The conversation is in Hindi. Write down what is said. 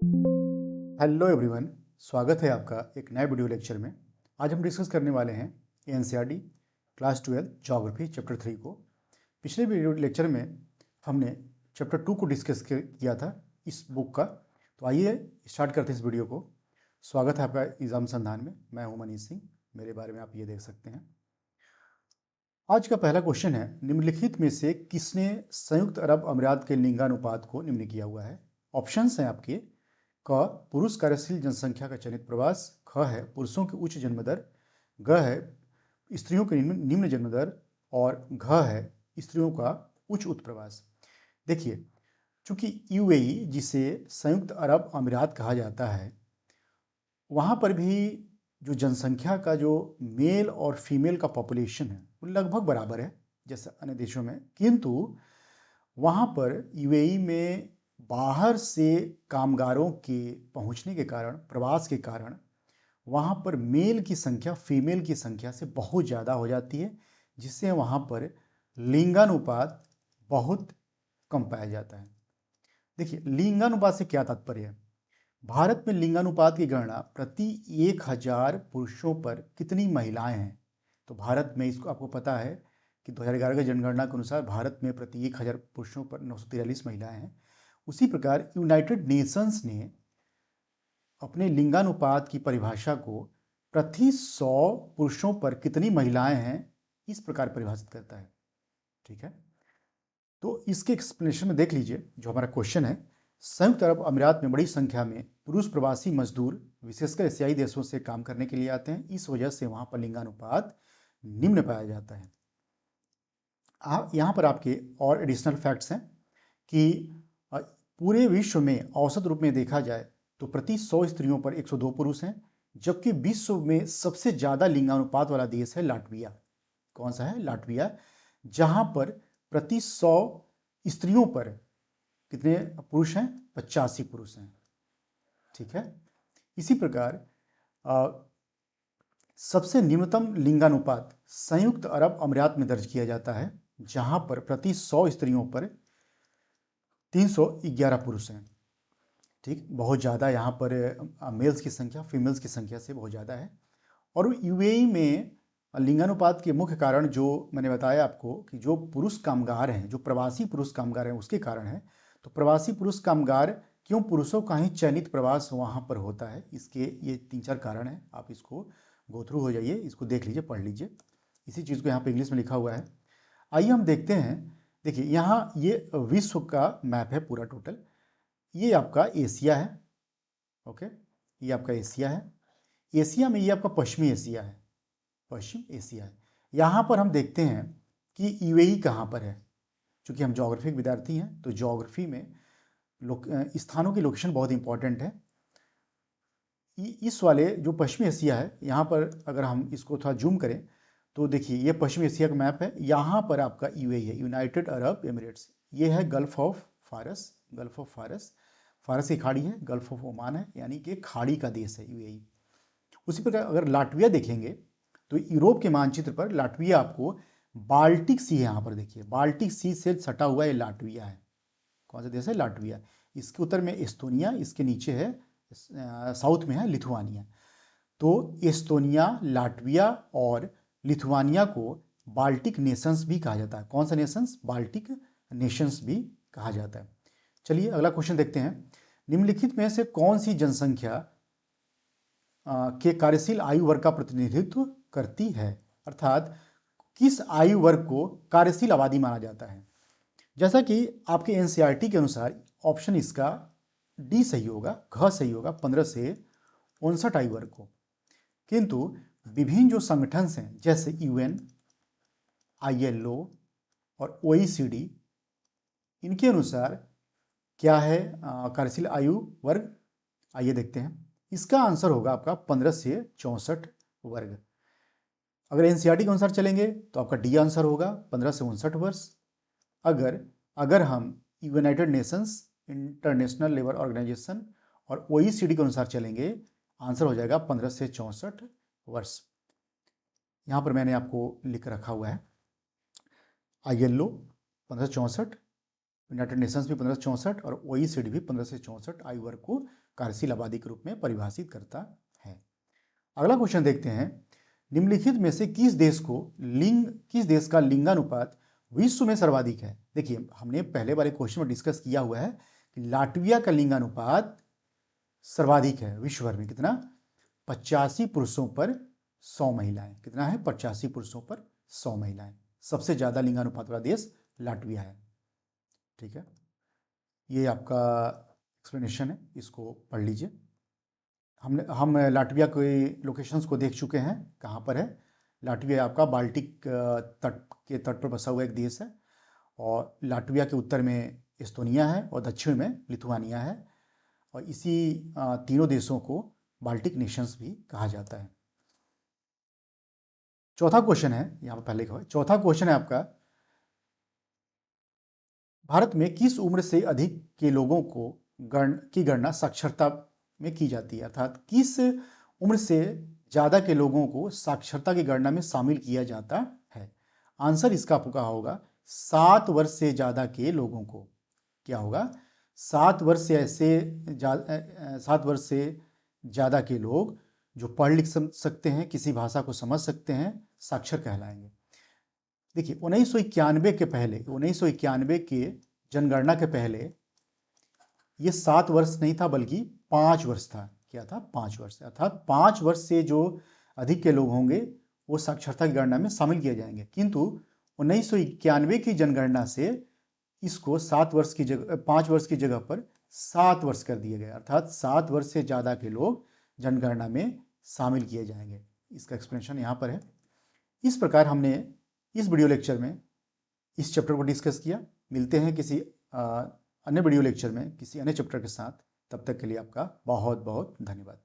हेलो एवरीवन, स्वागत है आपका एक नए वीडियो लेक्चर में। आज हम डिस्कस करने वाले हैं एनसीईआरटी क्लास 12 ज्योग्राफी चैप्टर 3 को। पिछले वीडियो लेक्चर में हमने चैप्टर 2 को डिस्कस किया था इस बुक का। तो आइए स्टार्ट करते हैं इस वीडियो को। स्वागत है आपका एग्जाम संधान में। मैं हूं मनीष सिंह, मेरे बारे में आप ये देख सकते हैं। आज का पहला क्वेश्चन है, निम्नलिखित में से किसने संयुक्त अरब अमीरात के लिंगानुपात को निम्न किया हुआ है। ऑप्शंस हैं आपके। क, पुरुष कार्यशील जनसंख्या का चयनित प्रवास। ख है पुरुषों की उच्च जन्म दर। ग है स्त्रियों के निम्न जन्म दर। और घ है स्त्रियों का उच्च उत्प्रवास। देखिए, चूंकि यूएई जिसे संयुक्त अरब अमीरात कहा जाता है, वहाँ पर भी जो जनसंख्या का जो मेल और फीमेल का पॉपुलेशन है वो लगभग बराबर है जैसे अन्य देशों में, किंतु वहाँ पर यूएई में बाहर से कामगारों के पहुँचने के कारण, प्रवास के कारण, वहाँ पर मेल की संख्या फीमेल की संख्या से बहुत ज़्यादा हो जाती है, जिससे वहाँ पर लिंगानुपात बहुत कम पाया जाता है। देखिए, लिंगानुपात से क्या तात्पर्य है। भारत में लिंगानुपात की गणना प्रति 1000 पुरुषों पर कितनी महिलाएं हैं। तो भारत में, इसको आपको पता है कि 2011 की जनगणना के अनुसार भारत में प्रति 1000 पुरुषों पर 943 महिलाएं हैं। उसी प्रकार यूनाइटेड नेशंस ने अपने लिंगानुपात की परिभाषा को प्रति 100 पुरुषों पर कितनी महिलाएं हैं इस प्रकार परिभाषित करता है। ठीक है, तो इसके एक्सप्लेनेशन में देख लीजिए जो हमारा क्वेश्चन है। संयुक्त अरब अमीरात में बड़ी संख्या में पुरुष प्रवासी मजदूर विशेषकर एशियाई देशों से काम करने के लिए आते हैं। इस वजह से वहां पर लिंगानुपात निम्न पाया जाता है। यहाँ पर आपके और एडिशनल फैक्ट्स हैं कि पूरे विश्व में औसत रूप में देखा जाए तो प्रति 100 स्त्रियों पर 102 पुरुष हैं, जबकि विश्व में सबसे ज़्यादा लिंगानुपात वाला देश है लाटविया। कौन सा है? लाटविया, जहाँ पर प्रति 100 स्त्रियों पर कितने पुरुष हैं? 85 पुरुष हैं। ठीक है, इसी प्रकार सबसे न्यूनतम लिंगानुपात संयुक्त अरब अमीरात में दर्ज किया जाता है, जहां पर प्रति 100 स्त्रियों पर 311 पुरुष हैं। ठीक, बहुत ज़्यादा यहाँ पर मेल्स की संख्या फीमेल्स की संख्या से बहुत ज़्यादा है। और यूएई में लिंगानुपात के मुख्य कारण जो मैंने बताया आपको कि जो पुरुष कामगार हैं, जो प्रवासी पुरुष कामगार हैं, उसके कारण है। तो प्रवासी पुरुष कामगार क्यों पुरुषों का ही चयनित प्रवास वहाँ पर होता है, इसके ये 3-4 कारण हैं। आप इसको गो थ्रू हो जाइए, इसको देख लीजिए, पढ़ लीजिए। इसी चीज़ को यहाँ पे इंग्लिश में लिखा हुआ है। आइए हम देखते हैं। देखिए, यहाँ ये विश्व का मैप है पूरा टोटल। ये आपका एशिया है। ओके, ये आपका एशिया है। एशिया में ये आपका पश्चिमी एशिया है, पश्चिम एशिया है। यहाँ पर हम देखते हैं कि यूएई कहाँ पर है। चूँकि हम ज्योग्राफी के विद्यार्थी हैं तो ज्योग्राफी में स्थानों की लोकेशन बहुत इंपॉर्टेंट है। इस वाले जो पश्चिमी एशिया है, यहाँ पर अगर हम इसको थोड़ा जूम करें तो देखिए, ये पश्चिमी एशिया का मैप है। यहाँ पर आपका यूएई है, यूनाइटेड अरब एमिरेट्स। ये है गल्फ ऑफ फारस, गल्फ ऑफ फारस, फारस की खाड़ी है, गल्फ ऑफ ओमान है, यानी कि खाड़ी का देश है यूएई। उसी प्रकार अगर लाटविया देखेंगे तो यूरोप के मानचित्र पर लाटविया आपको बाल्टिक सी है। यहाँ पर देखिए, बाल्टिक सी से सटा हुआ ये लाटविया है। कौन सा देश है? लाटविया। इसके उत्तर में एस्तोनिया, इसके नीचे है साउथ में है लिथुआनिया। तो एस्तोनिया, लाटविया और लिथुआनिया को बाल्टिक नेशंस भी कहा जाता है। कौन सा नेशंस? बाल्टिक नेशंस भी कहा जाता है। चलिए अगला क्वेश्चन देखते हैं। निम्नलिखित में से कौन सी जनसंख्या के कार्यशील आयु वर्ग का प्रतिनिधित्व करती है, अर्थात किस आयु वर्ग को कार्यशील आबादी माना जाता है। जैसा कि आपके एनसीईआरटी के अनुसार ऑप्शन इसका डी सही होगा, घ सही होगा, 15 से 59 आयु वर्ग को। किंतु विभिन्न जो संगठन हैं जैसे यूएन, आईएलओ और ओईसीडी, इनके अनुसार क्या है कार्यशील आयु वर्ग, आइए देखते हैं। इसका आंसर होगा आपका 15 से 64 वर्ग। अगर एनसीईआरटी के अनुसार चलेंगे तो आपका डी आंसर होगा 15 से 59 वर्ष। अगर हम United Nations, International Labour Organisation और ओईसीडी के अनुसार चलेंगे, आंसर हो जाएगा 15 से 64 वर्ष। यहाँ पर मैंने आपको लिख रखा हुआ है आईएलओ 1564, यूनाइटेड नेशंस भी 1564 और OECD भी 1564 आयु वर्ग को कार्यशील आबादी के रूप में परिभाषित करता है। अगला क्वेश्चन देखते हैं, निम्नलिखित में से किस देश का लिंगानुपात विश्व में सर्वाधिक है? देखिए, हमने पहले वाले क्वेश्चन में डिस्कस किया हुआ है कि लाटविया का लिंगानुपात सर्वाधिक है विश्व भर में। कितना? 85 पुरुषों पर 100 महिलाएं। कितना है? 85 पुरुषों पर 100 महिलाएं। सबसे ज्यादा लिंगानुपात वाला देश लाटविया है। ठीक है, ये आपका एक्सप्लेनेशन है, इसको पढ़ लीजिए। हम लाटविया के लोकेशंस को देख चुके हैं। कहाँ पर है लाटविया? आपका बाल्टिक तट के तट पर बसा हुआ एक देश है, और लाटविया के उत्तर में एस्तोनिया है और दक्षिण में लिथुआनिया है, और इसी तीनों देशों को बाल्टिक नेशंस भी कहा जाता है। चौथा क्वेश्चन है, यहाँ पर पहले का चौथा क्वेश्चन है आपका, भारत में किस उम्र से अधिक के लोगों को की गणना साक्षरता में की जाती है? अर्थात किस उम्र से ज्यादा के लोगों को साक्षरता की गणना में शामिल किया जाता है? आंसर इसका आपका होगा 7 वर्ष से ज्यादा के लोगों को। क्या होगा? 7 वर्ष से 7 वर्ष से ज्यादा के लोग जो पढ़ लिख सकते हैं, किसी भाषा को समझ सकते हैं, साक्षर कहलाएंगे। देखिए, 1991 के पहले, 1991 के जनगणना के पहले ये 7 वर्ष नहीं था, बल्कि 5 वर्ष था। क्या था? 5 वर्ष। अर्थात 5 वर्ष से जो अधिक के लोग होंगे वो साक्षरता की गणना में शामिल किए जाएंगे, किंतु 1991 की जनगणना से इसको 7 वर्ष की जगह 5 वर्ष की जगह पर 7 वर्ष कर दिए गए। अर्थात 7 वर्ष से ज़्यादा के लोग जनगणना में शामिल किए जाएंगे। इसका एक्सप्लेनेशन यहाँ पर है। इस प्रकार हमने इस वीडियो लेक्चर में इस चैप्टर को डिस्कस किया। मिलते हैं किसी अन्य वीडियो लेक्चर में किसी अन्य चैप्टर के साथ। तब तक के लिए आपका बहुत बहुत धन्यवाद।